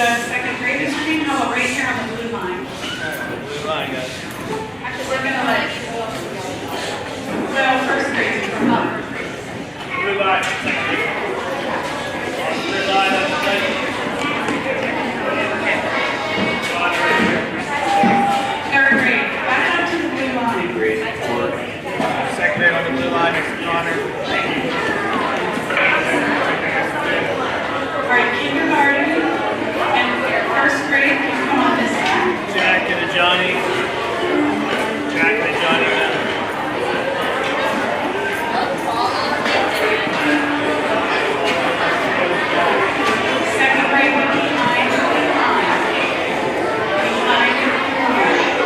second graders stream. How about right here on the blue line? Blue line, guys. Actually, we're going to let, well, first grade from up. Blue line. Blue line, that's the second. Third grade, back up to the blue line. Second grade on the blue line, Mr. Connor. Thank you. All right, kindergarten and first grade can come on this side. Jack and a Johnny. Jack and a Johnny. Second grade would be behind the blue line. Behind the blue line.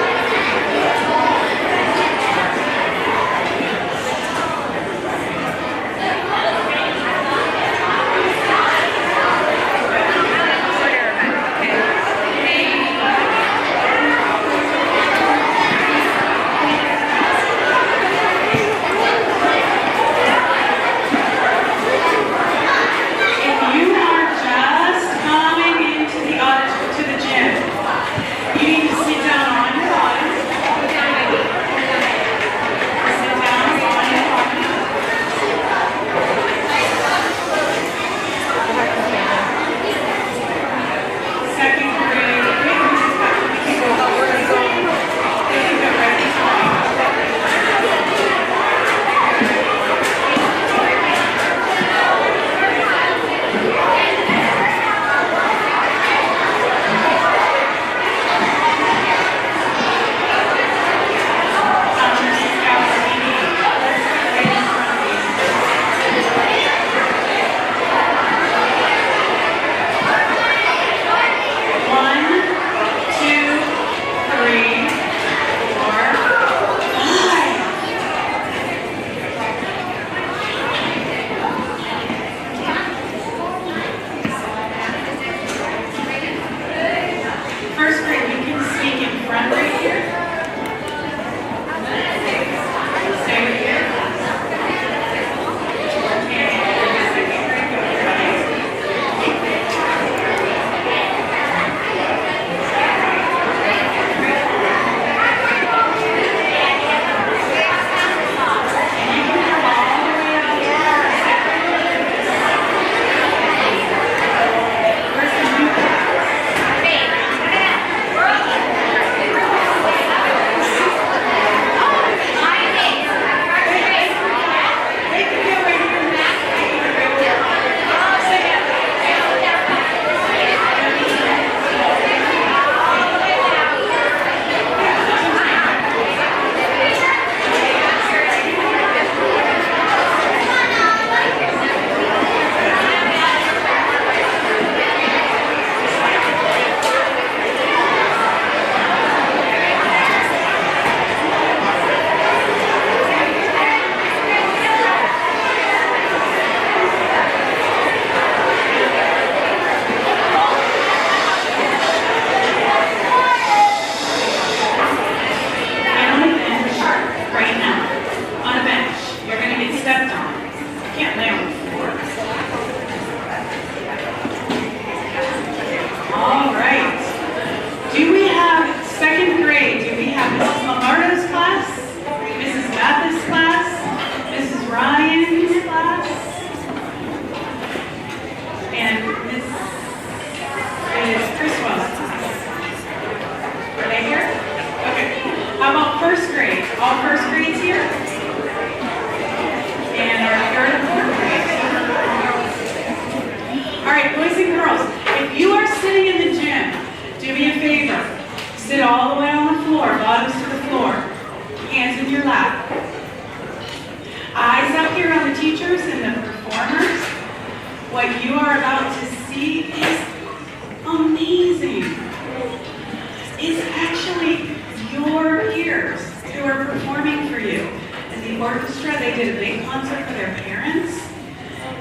Orchestra, they did a big concert for their parents.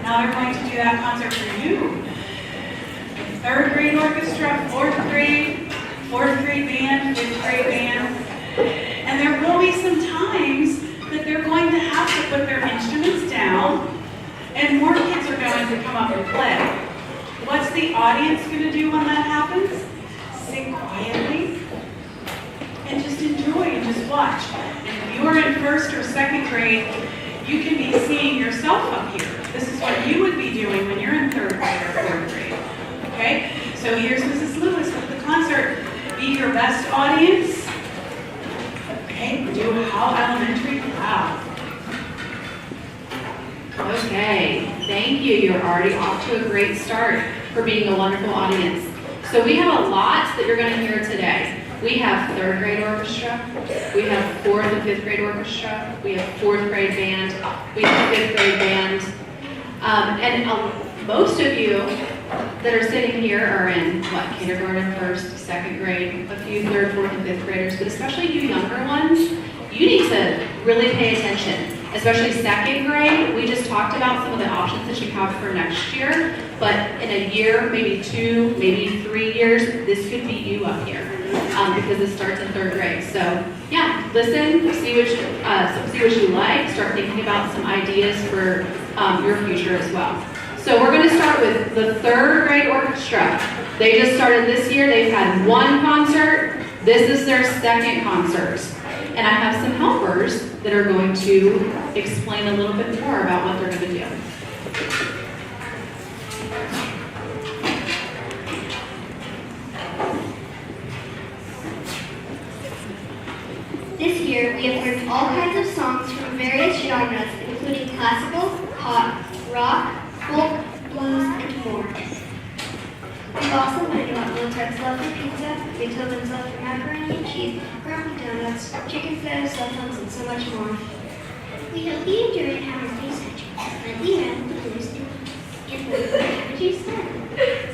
Now they're going to do that concert for you. Third grade orchestra, fourth grade band, fifth grade band. And there will be some times that they're going to have to put their instruments down and more kids are going to come up and play. What's the audience going to do when that happens? Sit quietly and just enjoy and just watch. And if you are in first or second grade, you can be seeing yourself up here. This is what you would be doing when you're in third grade or fourth grade. Okay? So here's Mrs. Lewis with the concert. Be your best audience. Okay, do Howe Elementary loud. Okay, thank you. You're already off to a great start for being a wonderful audience. So we have a lot that you're going to hear today. We have third grade orchestra, we have fourth and fifth grade orchestra, we have fourth grade band, we have fifth grade band. Most of you that are sitting here are in, kindergarten, first, second grade, a few third, fourth, and fifth graders, but especially you younger ones, you need to really pay attention. Especially second grade, we just talked about some of the options that you have for next year, but in a year, maybe 2, maybe 3 years, this could be you up here because it starts in third grade. So yeah, listen, see what you like, start thinking about some ideas for your future as well. So we're going to start with the third grade orchestra. They just started this year. They've had 1 concert. This is their second concert. And I have some helpers that are going to explain a little bit more about what they're going to do. This year, we have learned all kinds of songs from various genres, including classical, pop, rock, folk, blues, and more. We've also learned about Mozart's love for pizza, Beethoven's love for macaroni and cheese, Grumpy Donuts, chicken fillets, cell phones, and so much more. We hope you enjoyed our research. Let me add the blues and what you said.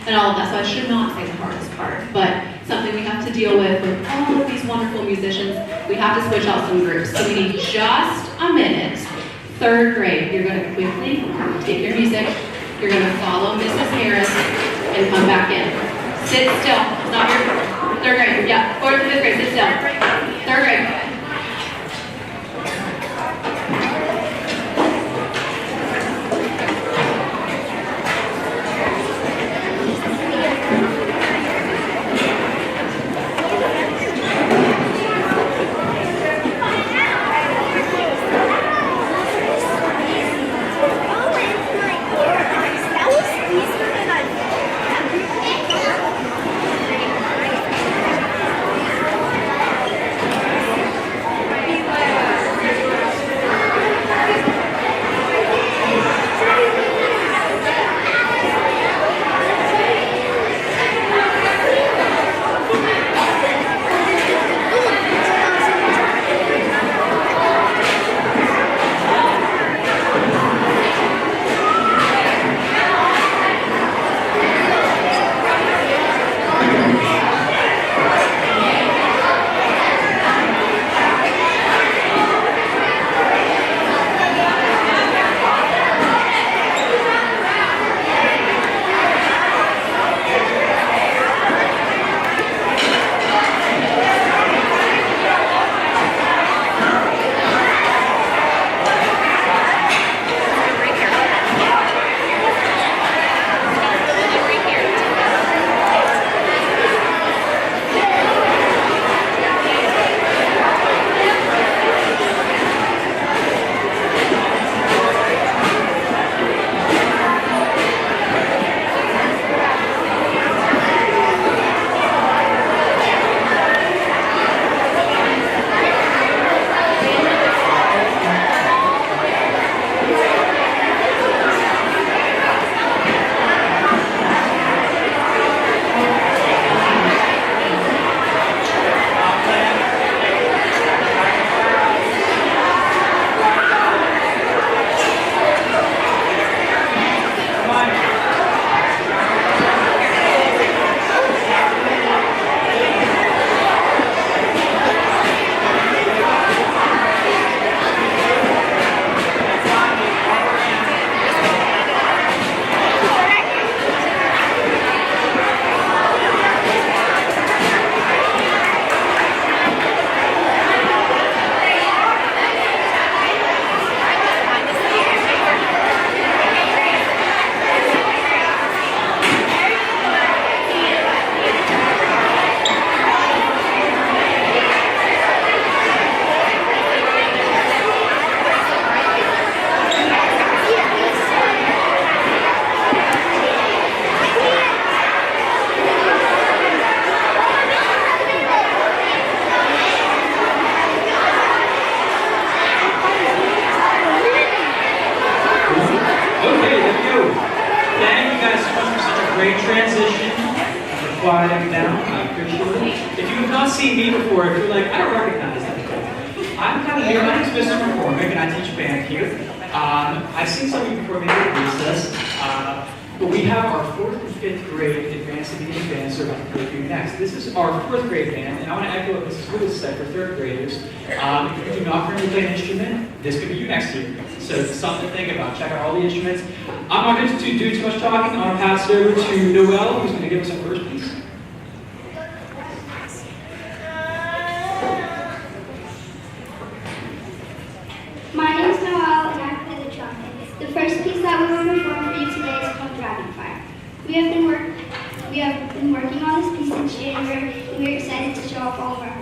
and all of that, so I should not say the hardest part, but something we have to deal with all of these wonderful musicians. We have to switch out some groups, so we need just a minute. Third grade, you're going to quickly take your music, you're going to follow Mrs. Harris, and come back in. Sit still, it's not your third grade, yeah, fourth and fifth grade, sit still. Third grade. great transition. Quiet down. I appreciate it. If you have not seen me before, if you're like, I don't recognize that. I'm kind of new. My name's Mr. McCormick, and I teach band here. I've seen some of you before, maybe at recess. But we have our 4th and 5th grade advanced beginning bands that are about to go through next. This is our 4th grade band, and I want to echo what Mrs. Lewis said for 3rd graders. If you do not currently play an instrument, this could be you next year. So it's something to think about. Check out all the instruments. I'm not going to do too much talking. I'm going to pass it over to Noelle, who's going to give us our first piece. My name is Noelle, and I play the trumpet. The first piece that we will perform for you today is called Dragonfire. We have been working on this piece since January, and we're excited to show off all of our work.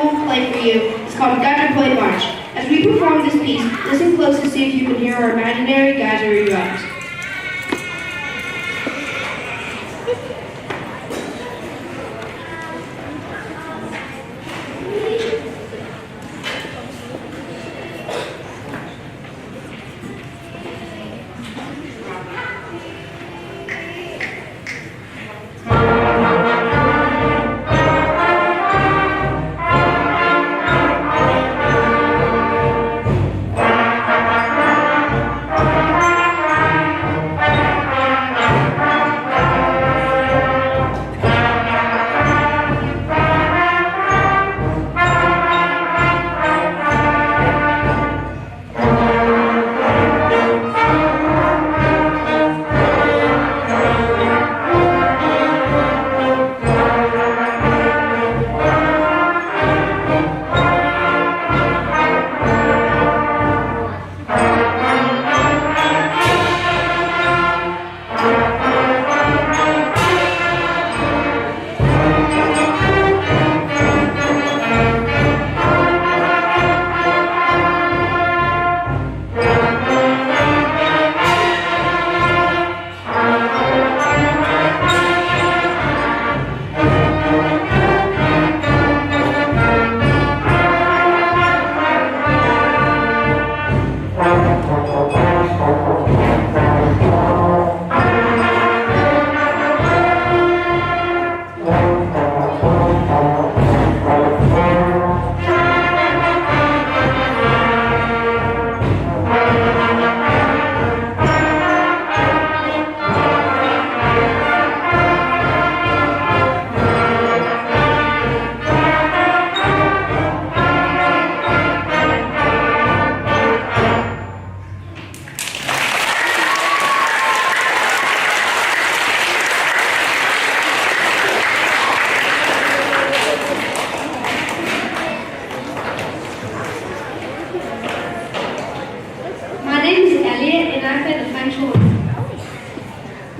will play for you is called Geyser Play March. As we perform this piece, listen close to see if you can hear our imaginary geyser erupt.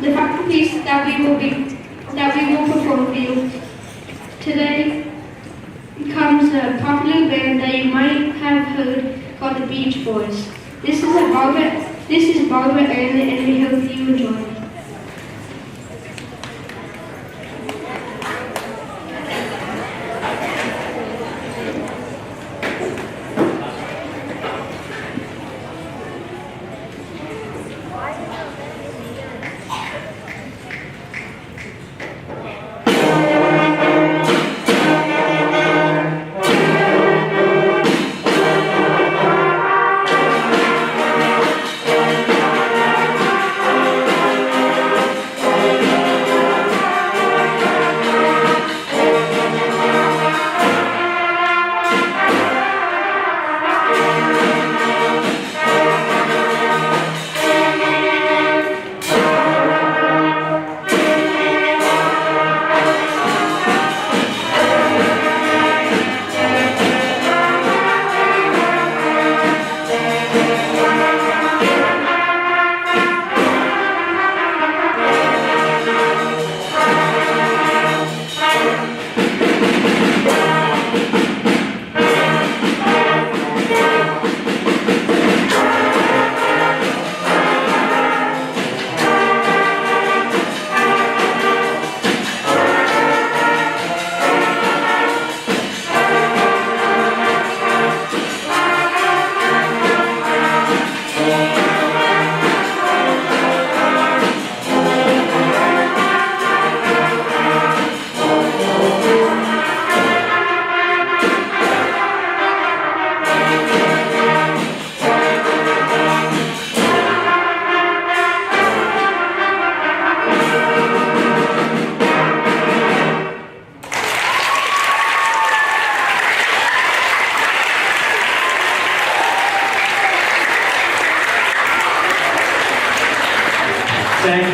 The piece that we will perform for you today comes a popular band that you might have heard called the Beach Boys. This is Barbara Ann, and we hope you enjoy.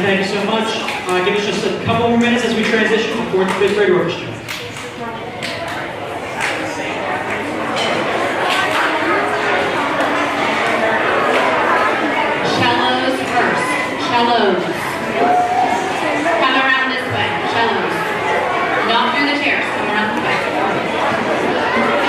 Thank you so much. Give us just a couple more minutes as we transition to 4th and 5th grade orchestra. Cellos first. Cellos. Come around this way. Cellos. Not through the chairs. Come around the way.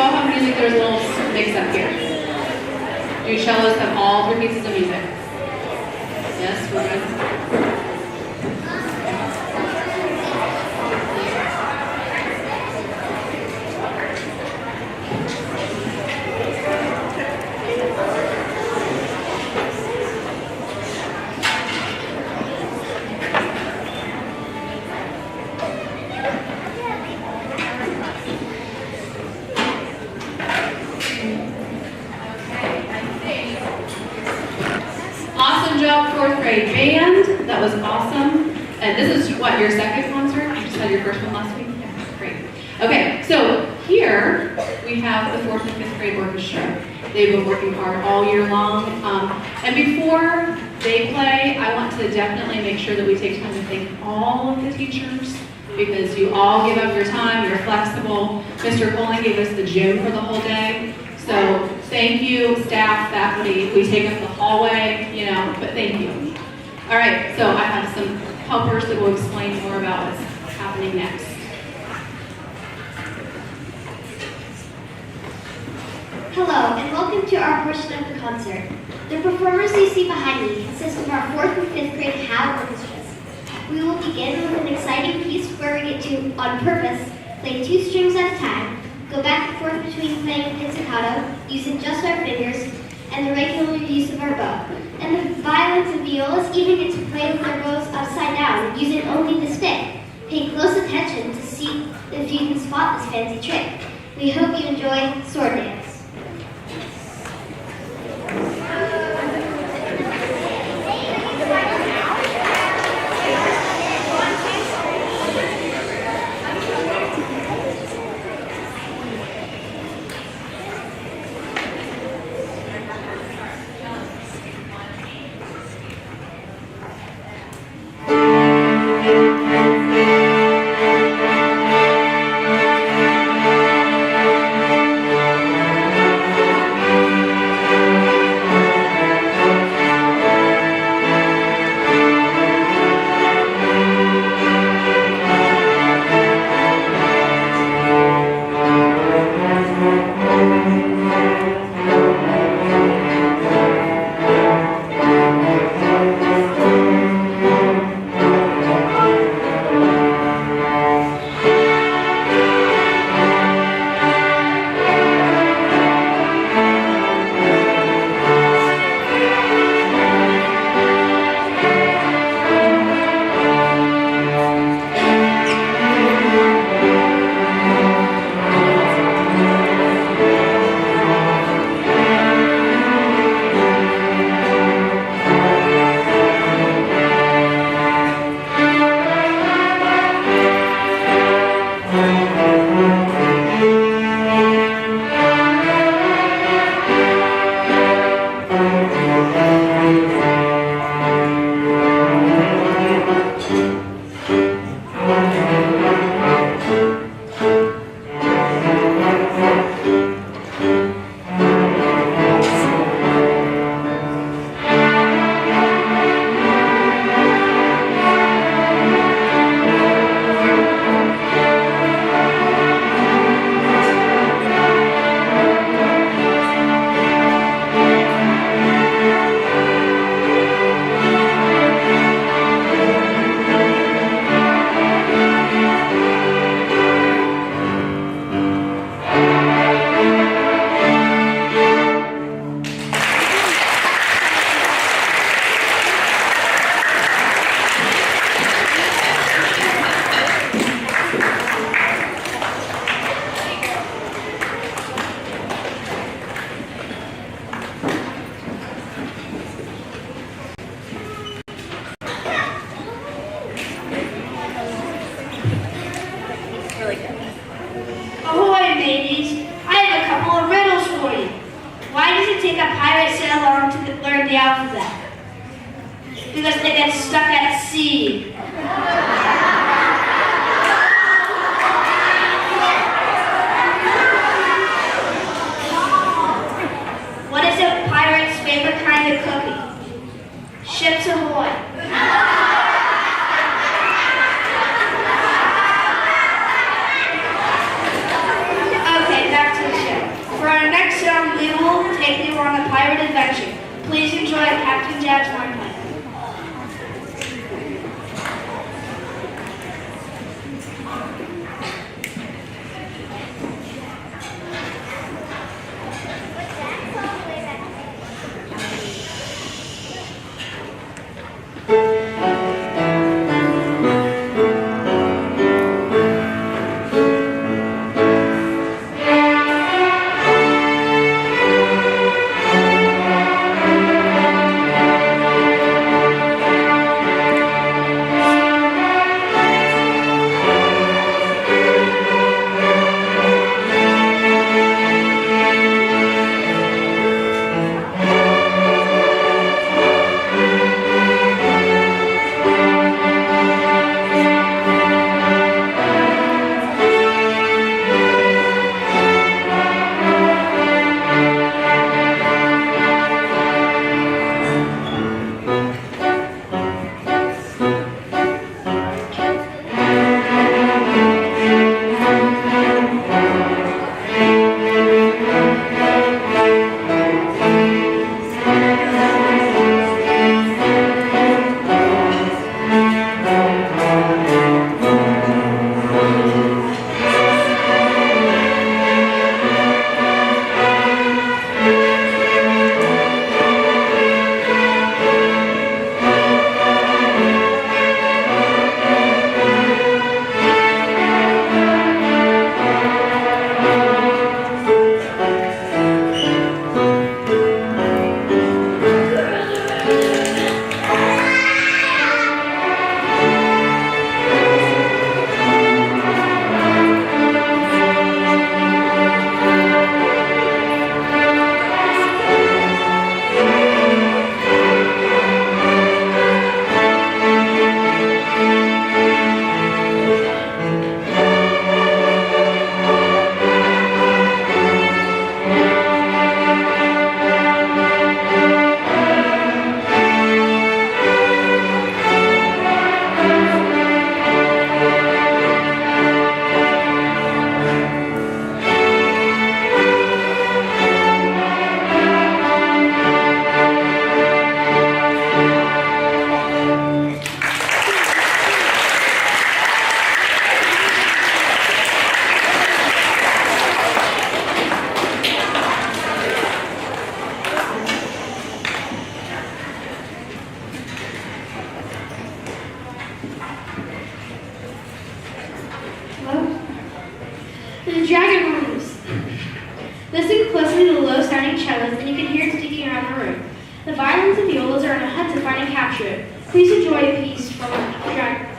all have music, there's a little mix up here. Do cellos have all 3 pieces of music? Yes, we're good. Awesome job, 4th grade band. That was awesome. And this is what, your second concert? You just had your first one last week? Yeah, great. Okay, so here we have the 4th and 5th grade orchestra. They've been working hard all year long. And before they play, I want to definitely make sure that we take time to thank all of the teachers because you all give up your time, you're flexible. Mr. Colin gave us the gym for the whole day. So thank you, staff, faculty. We take up the hallway, but thank you. All right, so I have some helpers that will explain more about what's happening next. Hello, and welcome to our portion of the concert. The performers you see behind me consist of our 4th and 5th grade Howe orchestras. We will begin with an exciting piece where we get to, on purpose, play 2 strings at a time, go back and forth between playing pizzicato, using just our fingers, and the regular use of our bow. And the violins and violas even get to play with their bows upside down, using only the stick. Pay close attention to see if you can spot this fancy trick. We hope you enjoy Sword Dance. take a pirate so long to learn the alphabet? Because they get stuck at sea. What is a pirate's favorite kind of cookie? Ships Ahoy. Okay, back to the show. Please enjoy Captain Jack's hornpipe. The dragon horns. Listen closely to the low-sounding cellos, and you can hear it sticking around the room. The violins and violas are in a hunt to find and capture it. Please enjoy a piece from the dragon.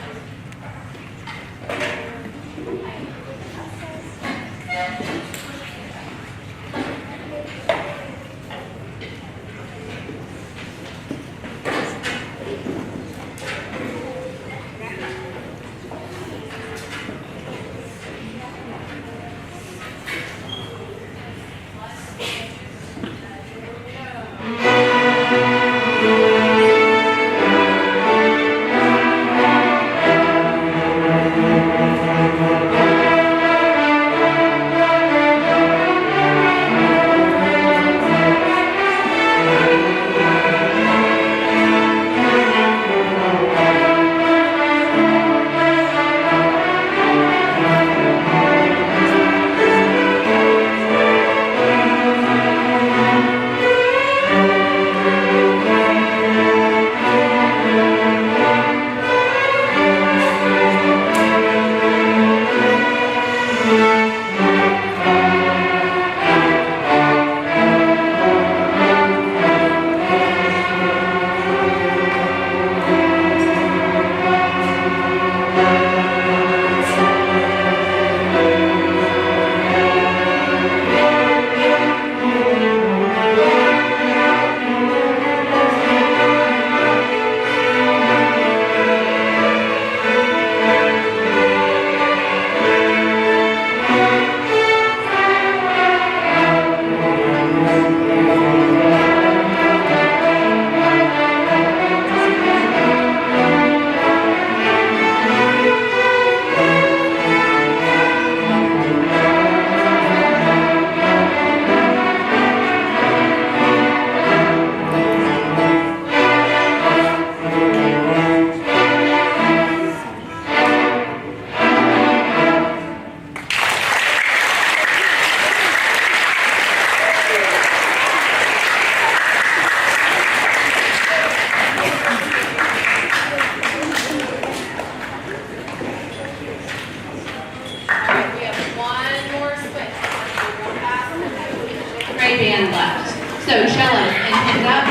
So cellos, and hands up.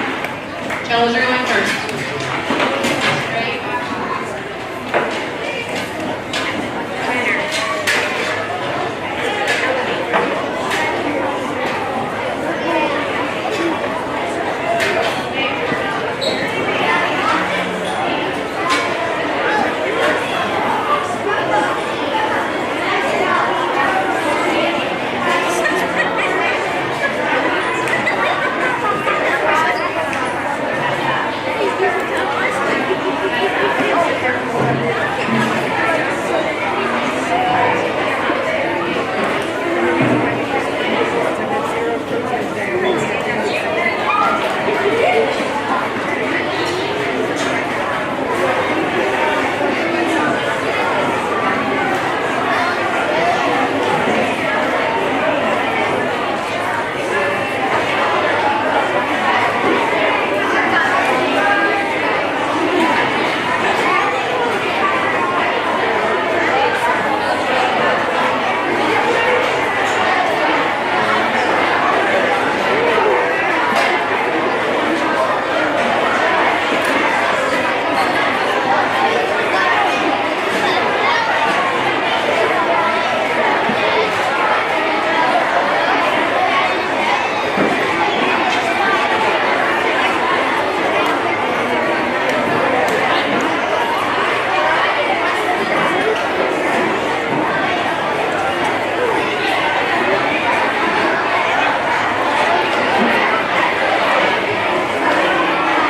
Cellos are going first. Right.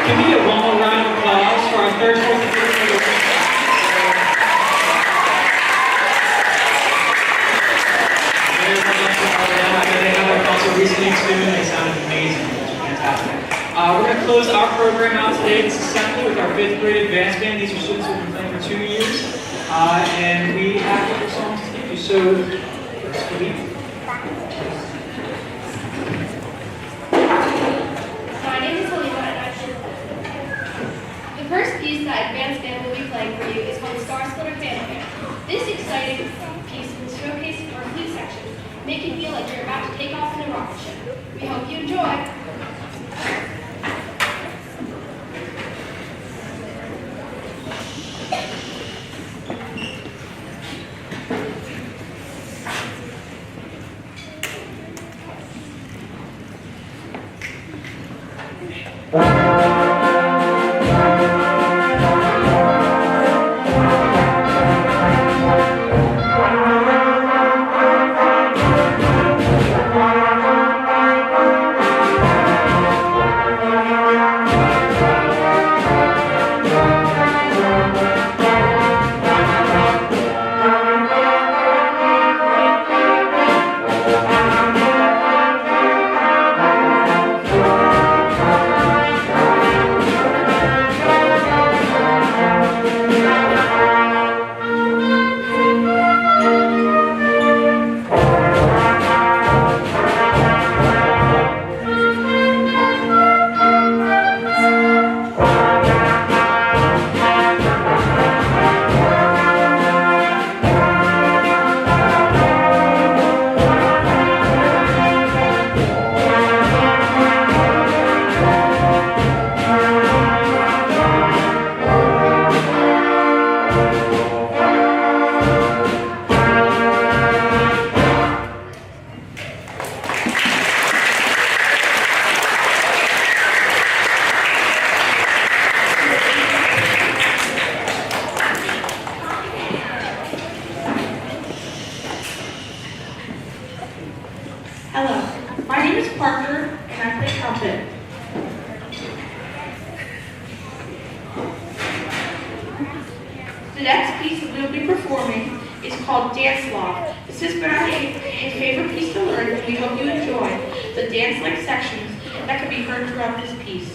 Can we get one more round of applause for our third, fourth, and fifth grade orchestra? Very much they had their concert recently too, and they sounded amazing. Fantastic. We're going to close our program out today this assembly with our fifth grade advanced band. These are students who have been playing for 2 years, and we have a couple songs to give you. So, first the lead. My name is Halima and I'm the first piece that advanced band will be playing for you is called Star Splitter Fanfare. This exciting piece will showcase our flute section, make you feel like you're about to take off in a rocket ship. We hope you enjoy. Hello, my name is Parker, and I play trumpet. The next piece that we'll be performing is called Dance Law. This has been a favorite piece to learn, and we hope you enjoy the dance-like sections that can be heard throughout this piece.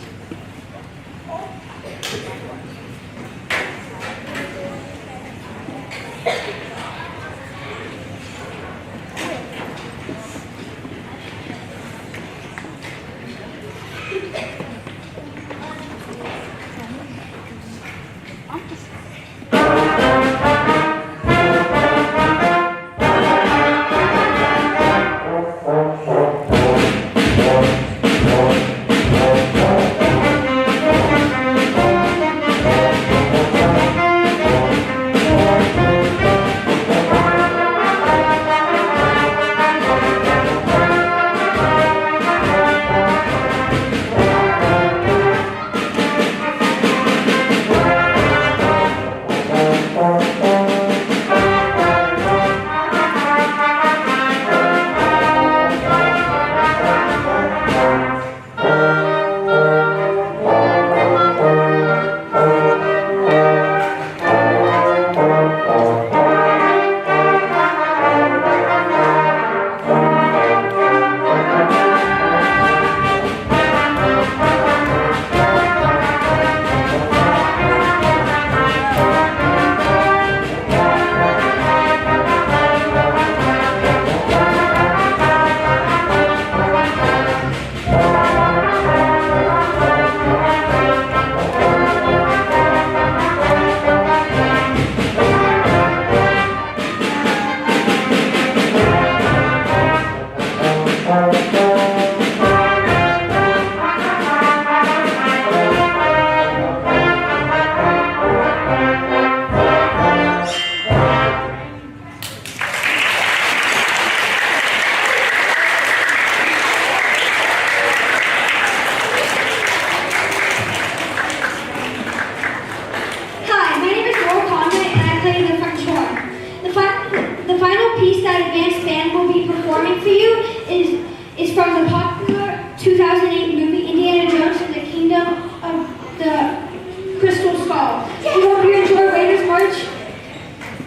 from the popular 2008 movie Indiana Jones and the Kingdom of the Crystal Skull. We hope you enjoy Raiders March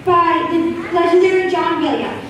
by the legendary John Williams.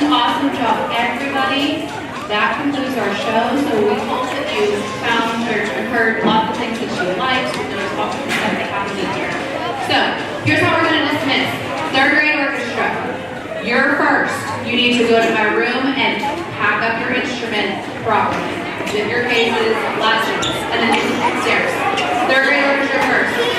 Awesome job, everybody. That concludes our show. So we hope that you found or heard lots of things that you liked. And there's lots of stuff that happened in here. So here's how we're going to dismiss. Third grade orchestra. You're first. You need to go to my room and pack up your instrument properly. Zip your cases, lessons, and then you can upstairs. Third grade orchestra first.